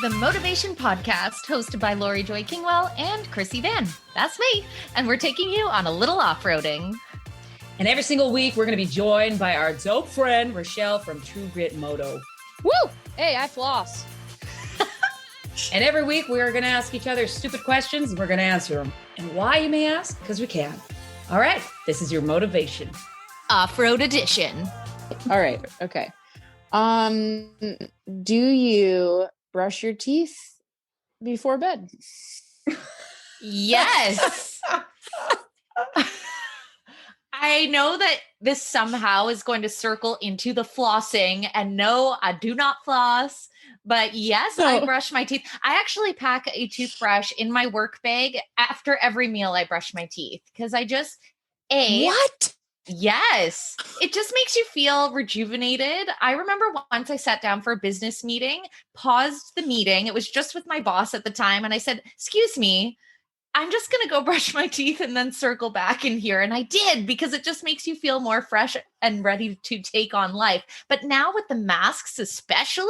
the Motovation Podcast, hosted by Laurie Kingwell and Krissy Vann. That's me. And we're taking you on a little off-roading. And every single week, we're going to be joined by our dope friend, Richelle from True Grit Moto. Woo! Hey, I floss. And every week, we are going to ask each other stupid questions, and we're going to answer them. And why, you may ask? Because we can. All right, this is your motivation. Off-road edition. All right, okay. Do you brush your teeth before bed? Yes. I know that this somehow is going to circle into the flossing, and no, I do not floss, but yes, I brush my teeth. I actually pack a toothbrush in my work bag after every meal. I brush my teeth because What? Yes. It just makes you feel rejuvenated. I remember once I sat down for a business meeting, paused the meeting. It was just with my boss at the time. And I said, excuse me, I'm just going to go brush my teeth and then circle back in here. And I did, because it just makes you feel more fresh and ready to take on life. But now with the masks, especially,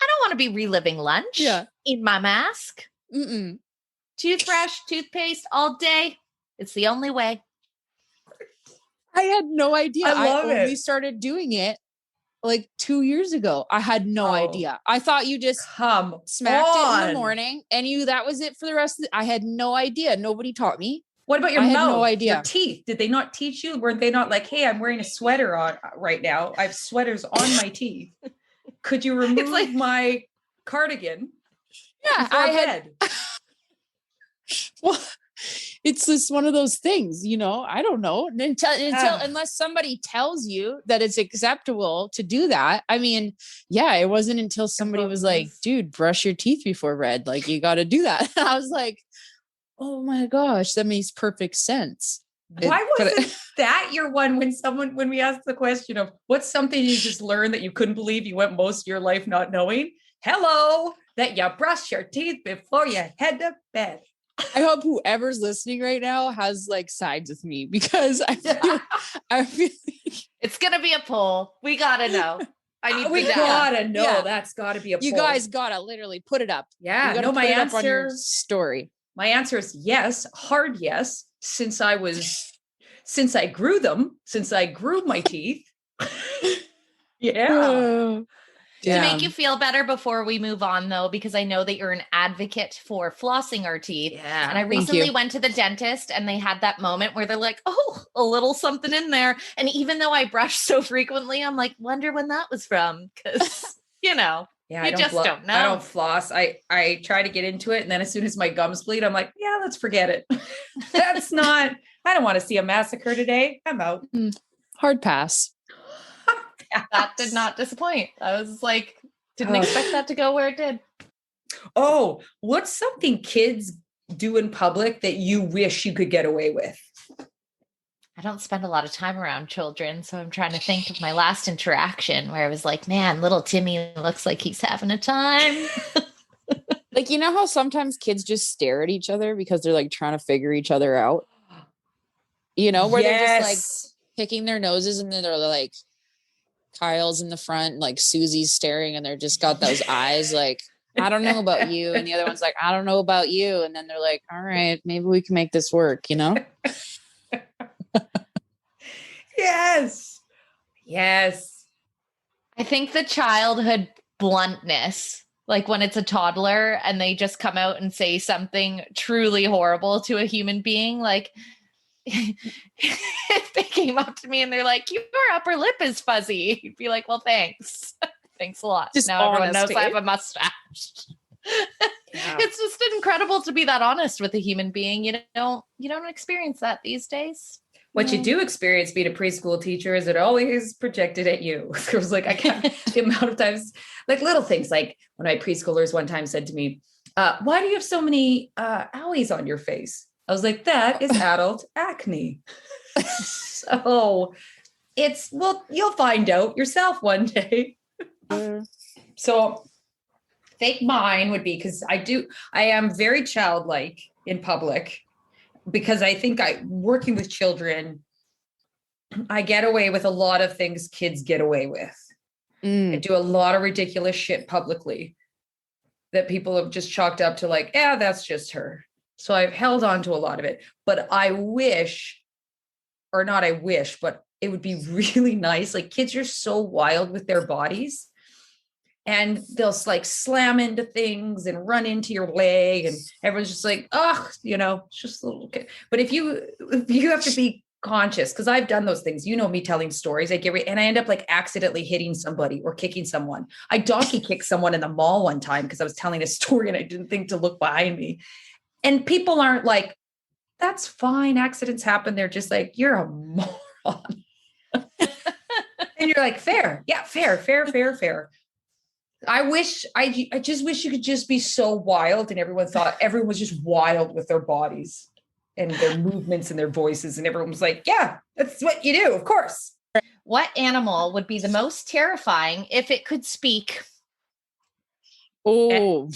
I don't want to be reliving lunch in my mask. Mm-mm. Toothbrush, toothpaste all day. It's the only way. I had no idea. I only started doing it like 2 years ago. I had no idea. I thought you just smacked it in the morning and that was it for the rest of the. I had no idea. Nobody taught me. What about your mouth? I had no idea. Your teeth? Did they not teach you? Were they not like, hey, I'm wearing a sweater on right now. I have sweaters on my teeth. Could you remove my cardigan? Yeah, I had. Well, it's just one of those things, I don't know. Unless somebody tells you that it's acceptable to do that. I mean, it wasn't until somebody was like, dude, brush your teeth before bed. Like, you got to do that. I was like, oh my gosh, that makes perfect sense. Why wasn't that your one when we asked the question of what's something you just learned that you couldn't believe you went most of your life not knowing? Hello, that you brush your teeth before you head to bed. I hope whoever's listening right now has like sides with me, because I feel it's gonna be a poll. We gotta know. We gotta know. Yeah. That's gotta be a poll. You guys gotta literally put it up. Yeah, no, my answer on your story. My answer is yes, hard yes. Since I grew my teeth. Yeah. To make you feel better before we move on, though, because I know that you're an advocate for flossing our teeth. Yeah. And I recently went to the dentist and they had that moment where they're like, oh, a little something in there. And even though I brush so frequently, I'm like, wonder when that was from. Because, you just don't know. I don't floss. I try to get into it. And then as soon as my gums bleed, I'm like, yeah, let's forget it. I don't want to see a massacre today. I'm out. Hard pass. That did not disappoint. I was like, didn't expect that to go where it did. Oh, what's something kids do in public that you wish you could get away with? I don't spend a lot of time around children, so I'm trying to think of my last interaction where I was like, man, little Timmy looks like he's having a time. Like, you know how sometimes kids just stare at each other because they're like trying to figure each other out? Where they're just like picking their noses and then they're like, Kyle's in the front, like Susie's staring, and they're just got those eyes like, I don't know about you. And the other one's like, I don't know about you. And then they're like, all right, maybe we can make this work, Yes. I think the childhood bluntness, like when it's a toddler and they just come out and say something truly horrible to a human being, like if they came up to me and they're like, your upper lip is fuzzy, you'd be like, well, thanks. Thanks a lot. Just now honesty. Everyone knows I have a mustache. Yeah. It's just incredible to be that honest with a human being. You don't experience that these days. What you do experience being a preschool teacher is it always projected at you. It was like, I can't the amount of times, like little things, like when my preschoolers one time said to me, why do you have so many owies on your face? I was like, that is adult acne. So you'll find out yourself one day. So I think mine would be, because I am very childlike in public, because I think working with children, I get away with a lot of things kids get away with. I do a lot of ridiculous shit publicly. that people have just chalked up to like, yeah, that's just her. So I've held on to a lot of it, but I wish, or not I wish, but it would be really nice. Like kids are so wild with their bodies and they'll like slam into things and run into your leg and everyone's just like, oh, it's just a little kid. But if you have to be conscious, because I've done those things, me telling stories, and I end up like accidentally hitting somebody or kicking someone. I donkey kicked someone in the mall one time because I was telling a story and I didn't think to look behind me. And people aren't like, that's fine. Accidents happen. They're just like, you're a moron. And you're like, fair. Yeah, fair. I just wish you could just be so wild and everyone thought everyone was just wild with their bodies and their movements and their voices. And everyone was like, yeah, that's what you do. Of course. What animal would be the most terrifying if it could speak? Oh,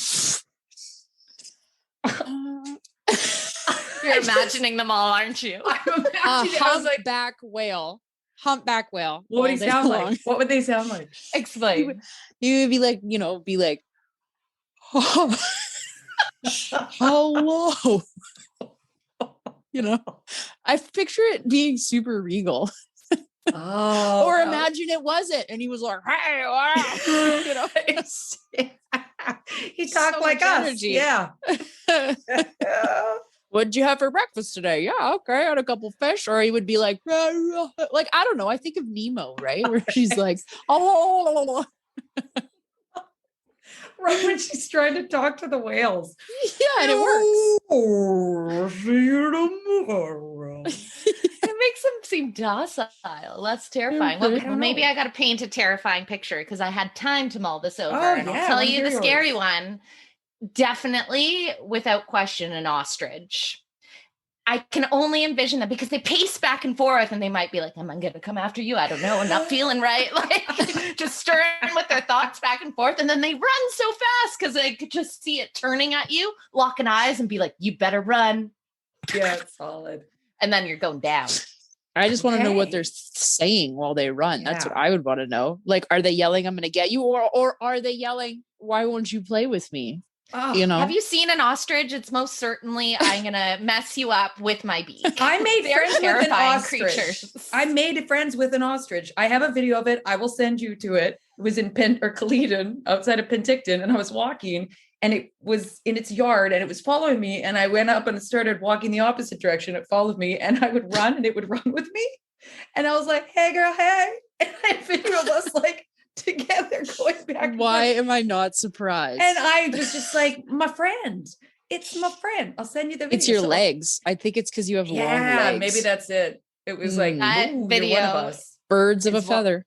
you're imagining them all, aren't you? Humpback whale. Humpback whale. What would he sound like? What would they sound like? Explain. You would be like, oh, hello. I picture it being super regal. Oh, or imagine it wasn't, and he was like, "Hey, wow." He talked so like us. Energy. Yeah. What'd you have for breakfast today? Yeah, okay, I had a couple fish. Or he would be like, I don't know. I think of Nemo, right? Where she's like, oh. Right when she's trying to talk to the whales. Yeah, and it works. Oh, see you tomorrow. It makes them seem docile. That's terrifying. Well, maybe I got to paint a terrifying picture because I had time to mull this over. I'll tell you the scary one. Definitely, without question, an ostrich. I can only envision that because they pace back and forth and they might be like, am I going to come after you? I don't know. I'm not feeling right. Like just stirring with their thoughts back and forth. And then they run so fast because they could just see it turning at you, locking eyes and be like, you better run. Yeah, solid. And then you're going down. I just want to know what they're saying while they run. That's what I would want to know. Like, are they yelling, I'm going to get you? Or are they yelling, why won't you play with me? Oh, have you seen an ostrich? It's most certainly I'm gonna mess you up with my beak. I made friends with an ostrich. Creatures. I made friends with an ostrich. I have a video of it. I will send you to it. It was in Caledon, outside of Penticton, and I was walking, and it was in its yard, and it was following me. And I went up and started walking the opposite direction. It followed me, and I would run, and it would run with me. And I was like, "Hey, girl, hey!" And I videoed us like together going back. Why am I not surprised? And I was just like, my friend. It's my friend. I'll send you the video. It's your legs. I think it's because you have long legs. Yeah, maybe that's it. It was like that video. You're one of us. Birds of a feather.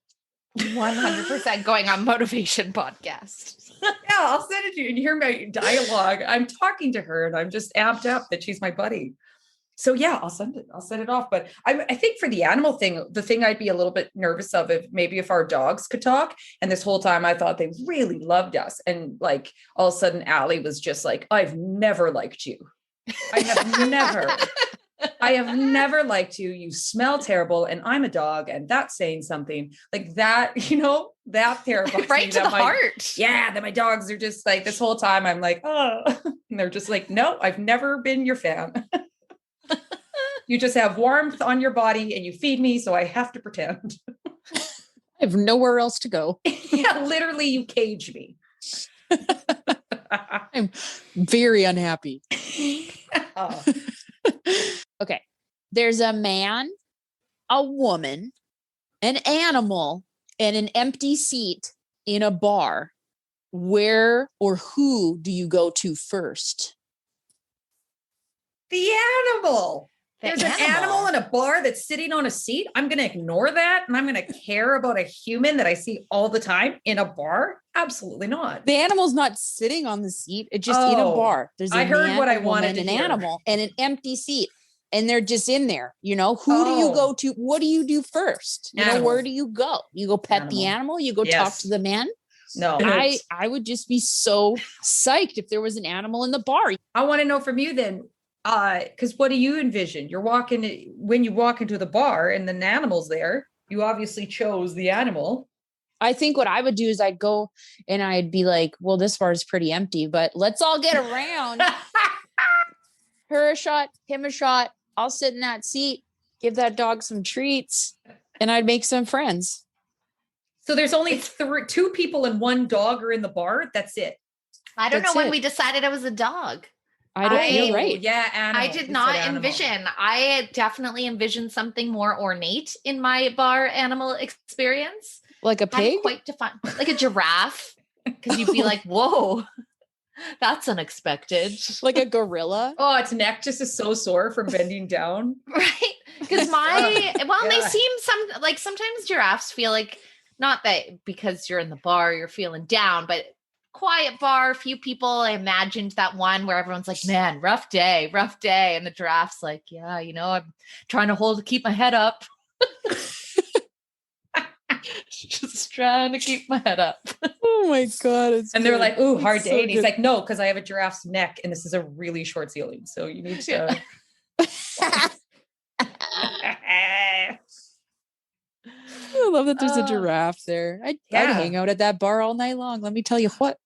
100% going on Motovation Podcast. Yeah, I'll send it to you and you hear my dialogue. I'm talking to her and I'm just amped up that she's my buddy. So yeah, I'll send it off. But I think for the animal thing, the thing I'd be a little bit nervous of if our dogs could talk. And this whole time I thought they really loved us. And like all of a sudden Allie was just like, I've never liked you. I have never liked you. You smell terrible. And I'm a dog. And that's saying something like that, that terrifies right me. To the heart. Yeah. That my dogs are just like this whole time. I'm like, oh, and they're just like, no, I've never been your fan. You just have warmth on your body and you feed me, so I have to pretend. I have nowhere else to go. Yeah, literally you cage me. I'm very unhappy. Oh. Okay. There's a man, a woman, an animal, and an empty seat in a bar. Where or who do you go to first? The animal. There's an animal in a bar that's sitting on a seat. I'm going to ignore that. And I'm going to care about a human that I see all the time in a bar. Absolutely not. The animal's not sitting on the seat. It's just in a bar. There's a heard man, what I woman, wanted to an hear. Animal and an empty seat. And they're just in there, who do you go to? What do you do first? Where do you go? You go pet the animal? You go talk to the man? No. I would just be so psyched if there was an animal in the bar. I want to know from you then, because what do you envision? When you walk into the bar and the animal's there, you obviously chose the animal. I think what I would do is I'd go and I'd be like, well, this bar is pretty empty, but let's all get around. Her a shot, him a shot. I'll sit in that seat, give that dog some treats, and I'd make some friends. So there's only two people and one dog are in the bar. That's it. I don't know when we decided it was a dog. You're right. Yeah, animal. I did not envision. I definitely envisioned something more ornate in my bar animal experience. Like a pig? Quite defined. Like a giraffe. Because you'd be like, whoa, that's unexpected. Like a gorilla? Oh, its neck just is so sore from bending down. Right. Because they seem sometimes giraffes feel like, not that because you're in the bar, you're feeling down, but quiet bar, few people. I imagined that one where everyone's like, man, rough day. And the giraffe's like, yeah, I'm trying to keep my head up. Just trying to keep my head up. Oh my God. And they're like, ooh, hard day. And he's like, no, because I have a giraffe's neck and this is a really short ceiling. So you need to. I love that there's a giraffe there. I'd hang out at that bar all night long. Let me tell you what.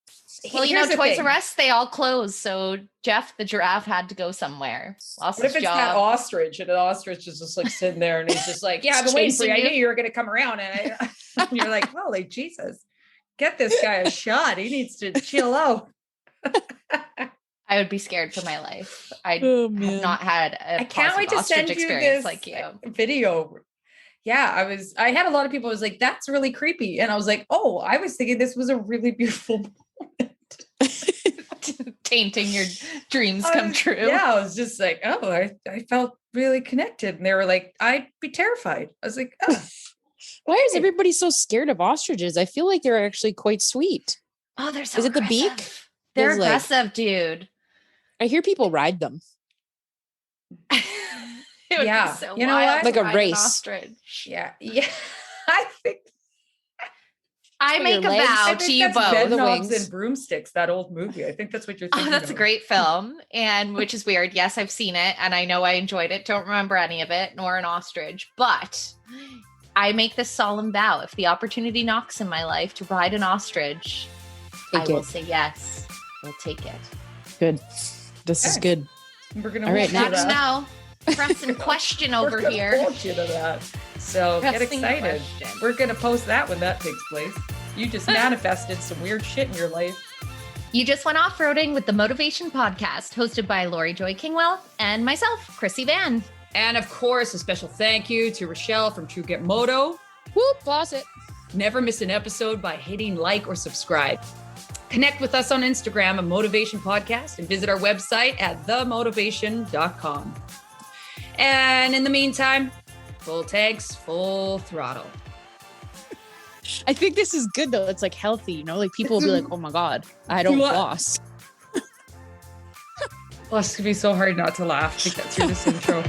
Well, Toys R Us, they all closed. So Jeff, the giraffe, had to go somewhere. Lost his job. It's that ostrich and an ostrich is just like sitting there and he's just like, yeah, I've been waiting for you. I knew you were going to come around. And you're like, holy Jesus, get this guy a shot. He needs to chill out. I would be scared for my life. I have not had a ostrich experience like you. Video. Yeah, I had a lot of people was like, that's really creepy. And I was like, oh, I was thinking this was a really beautiful moment. Tainting your dreams come true. Yeah, I was just like, oh, I felt really connected. And they were like, I'd be terrified. I was like, oh. Why is everybody so scared of ostriches? I feel like they're actually quite sweet. Oh, they're so Is it the beak? They're aggressive, dude. I hear people ride them. Yeah, so you know what? Like a race. Ostrich. Yeah. I think I make a vow to you both. Bedknobs and Broomsticks, that old movie. I think that's what you're thinking. Oh, that's a great film, and which is weird. Yes, I've seen it, and I know I enjoyed it. Don't remember any of it, nor an ostrich. But I make this solemn vow: if the opportunity knocks in my life to ride an ostrich, I will say yes. We'll take it. Good. This is good. We're gonna all right now. Pressing question over here. Hold you to that. So get excited. We're going to post that when that takes place. You just manifested some weird shit in your life. You just went off-roading with the Motovation Podcast, hosted by Laurie Joy Kingwell and myself, Krissy Vann. And of course, a special thank you to Richelle from True Get Moto. Whoop, boss it. Never miss an episode by hitting like or subscribe. Connect with us on Instagram at Motovation Podcast and visit our website at themotovation.com. And in the meantime, full tanks, full throttle. I think this is good though. It's like healthy, like people will be like, oh my God, I don't floss. Well, it's going to be so hard not to laugh to get through this intro.